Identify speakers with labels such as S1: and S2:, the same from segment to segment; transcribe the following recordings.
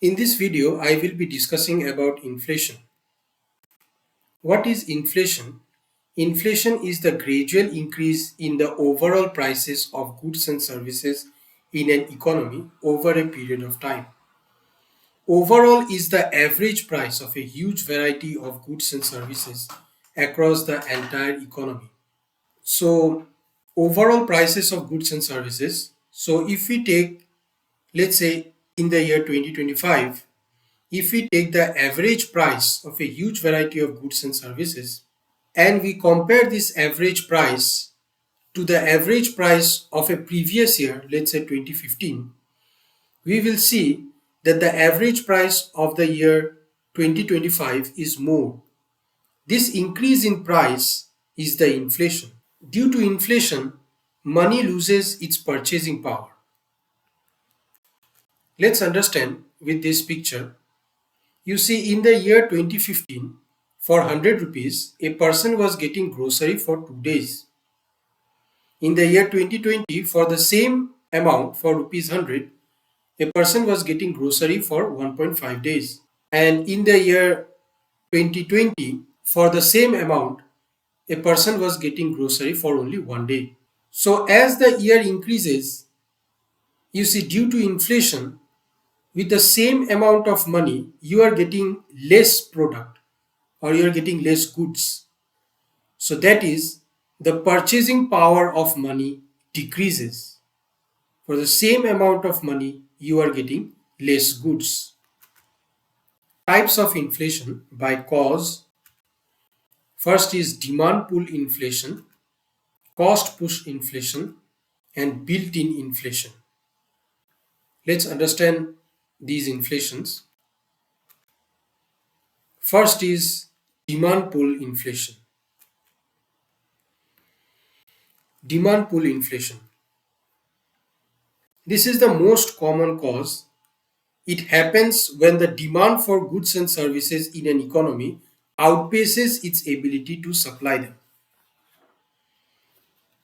S1: In this video, I will be discussing about inflation. What is inflation? Inflation is the gradual increase in the overall prices of goods and services in an economy over a period of time. Overall is the average price of a huge variety of goods and services across the entire economy. So, overall prices of goods and services. So, if we take, let's say, in the year 2025, if we take the average price of a huge variety of goods and services and we compare this average price to the average price of a previous year, let's say 2015, we will see that the average price of the year 2025 is more. This increase in price is the inflation. Due to inflation, money loses its purchasing power. Let's understand with this picture. You see, in the year 2015, for 100 rupees, a person was getting grocery for 2 days. In the year 2020, for the same amount, for rupees 100, a person was getting grocery for 1.5 days. And in the year 2020, for the same amount, a person was getting grocery for only 1 day. So as the year increases, you see, due to inflation, with the same amount of money, you are getting less product or you are getting less goods. So that is, the purchasing power of money decreases. For the same amount of money, you are getting less goods. Types of inflation by cause. First is demand pull inflation, cost push inflation, and built-in inflation. Let's understand these inflations. First is demand pull inflation. Demand pull inflation. This is the most common cause. It happens when the demand for goods and services in an economy outpaces its ability to supply them.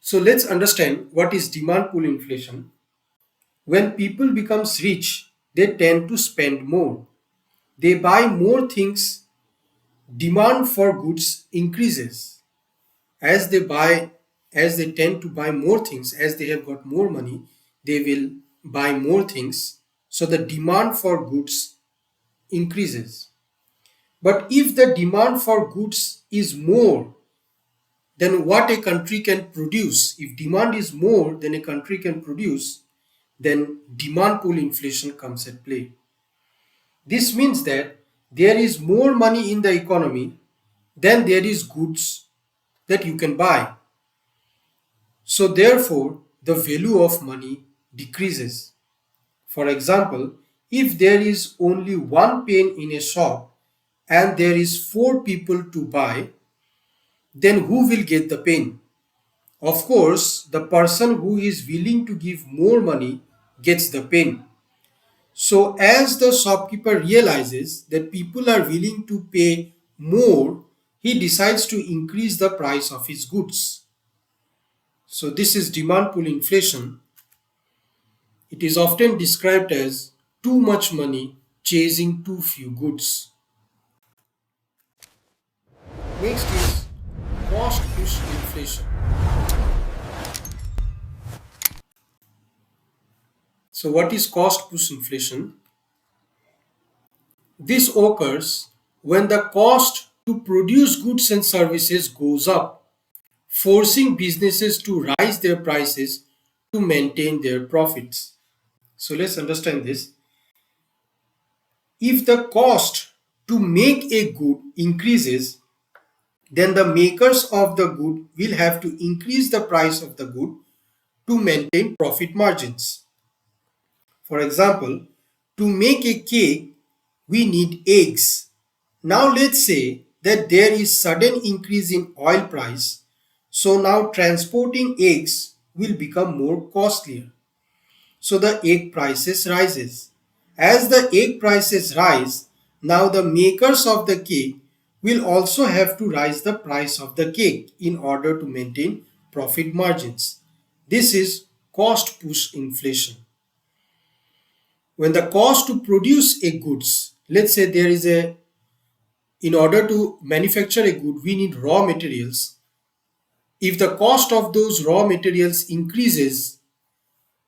S1: So let's understand what is demand pull inflation. When people becomes rich, they tend to spend more. They buy more things. Demand for goods increases. As they tend to buy more things, as they have got more money, they will buy more things. So the demand for goods increases. But if the demand for goods is more than what a country can produce, if demand is more than a country can produce, then demand pull inflation comes at play. This means that there is more money in the economy than there is goods that you can buy. So therefore, the value of money decreases. For example, if there is only one pen in a shop and there is 4 people to buy, then who will get the pen? Of course, the person who is willing to give more money gets the pen. So as the shopkeeper realizes that people are willing to pay more, he decides to increase the price of his goods. So this is demand pull inflation. It is often described as too much money chasing too few goods. Next is cost push inflation. So what is cost push inflation? This occurs when the cost to produce goods and services goes up, forcing businesses to raise their prices to maintain their profits. So let's understand this. If the cost to make a good increases, then the makers of the good will have to increase the price of the good to maintain profit margins. For example, to make a cake, we need eggs. Now let's say that there is sudden increase in oil price, so now transporting eggs will become more costlier. So the egg prices rises. As the egg prices rise, now the makers of the cake will also have to raise the price of the cake in order to maintain profit margins. This is cost push inflation. when the cost to produce a goods, let's say there is a, in order to manufacture a good, we need raw materials. If the cost of those raw materials increases,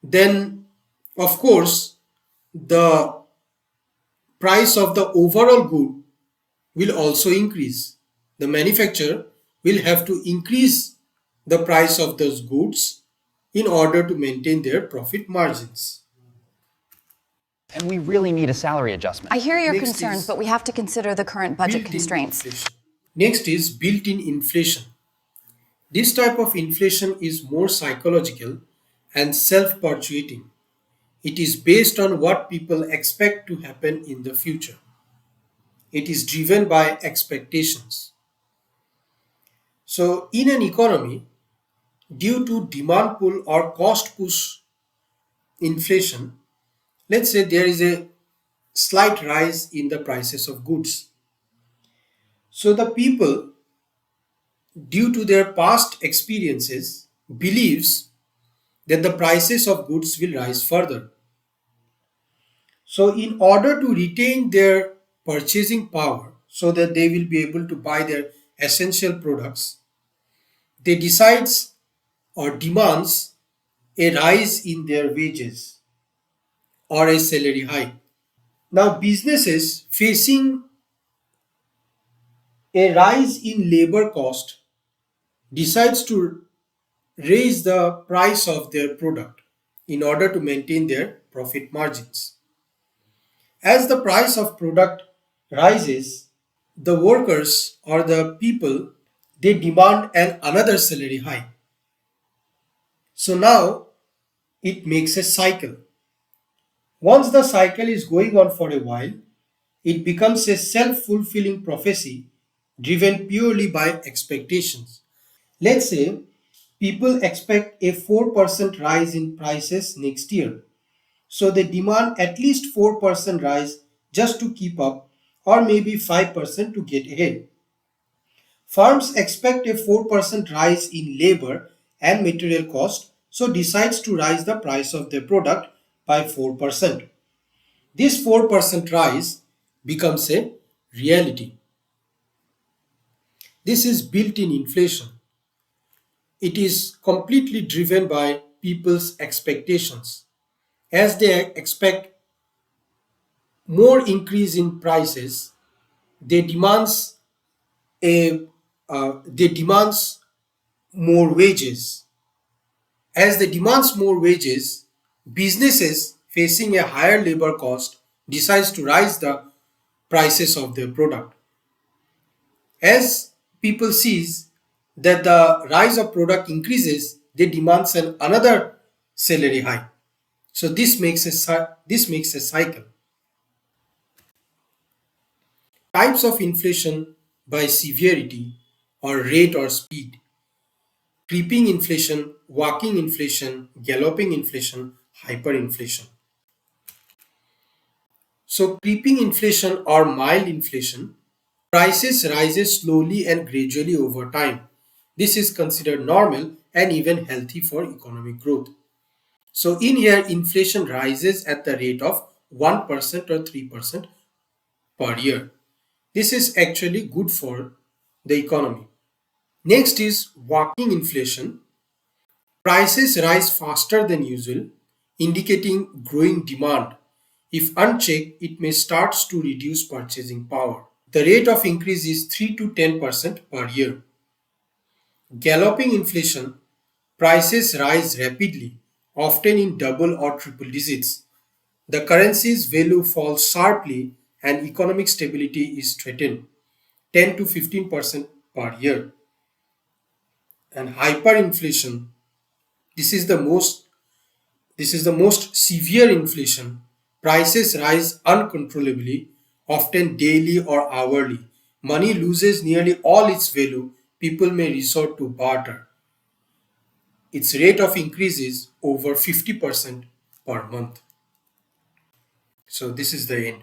S1: then of course the price of the overall good will also increase. The manufacturer will have to increase the price of those goods in order to maintain their profit margins.
S2: And we really need a salary adjustment.
S3: I hear your concerns, but we have to consider the current budget constraints.
S1: Inflation. Next is built-in inflation. This type of inflation is more psychological and self-perpetuating. It is based on what people expect to happen in the future. It is driven by expectations. So, in an economy, due to demand pull or cost push inflation, let's say there is a slight rise in the prices of goods. So, the people, due to their past experiences, believes that the prices of goods will rise further. So, in order to retain their purchasing power so that they will be able to buy their essential products, they decides or demands a rise in their wages or a salary hike. Now, businesses facing a rise in labor cost decides to raise the price of their product in order to maintain their profit margins. As the price of product rises, the workers or the people, they demand another salary hike. So now it makes a cycle. Once the cycle is going on for a while, it becomes a self-fulfilling prophecy driven purely by expectations. Let's say people expect a 4% rise in prices next year. So they demand at least 4% rise just to keep up, or maybe 5% to get ahead. Firms expect a 4% rise in labor and material cost, so decides to rise the price of their product by 4%. This 4% rise becomes a reality. This is built-in inflation. It is completely driven by people's expectations. As they expect more increase in prices, they demands a they demands more wages. As they demands more wages, businesses facing a higher labor cost decides to rise the prices of their product. As people sees that the rise of product increases, they demands another salary hike. So this makes a cycle. Types of inflation by severity or rate or speed: creeping inflation, walking inflation, galloping inflation, hyperinflation. So creeping inflation or mild inflation, prices rises slowly and gradually over time. This is considered normal and even healthy for economic growth. So in here, inflation rises at the rate of 1% or 3% per year. This is actually good for the economy. Next is walking inflation. Prices rise faster than usual, indicating growing demand. If unchecked, it may start to reduce purchasing power. The rate of increase is 3 to 10% per year. Galloping inflation, prices rise rapidly, often in double or triple digits. The currency's value falls sharply and economic stability is threatened, 10 to 15% per year. And hyperinflation, this is the most severe inflation. Prices rise uncontrollably, often daily or hourly. Money loses nearly all its value. People may resort to barter. Its rate of increase is over 50% per month. So this is the end.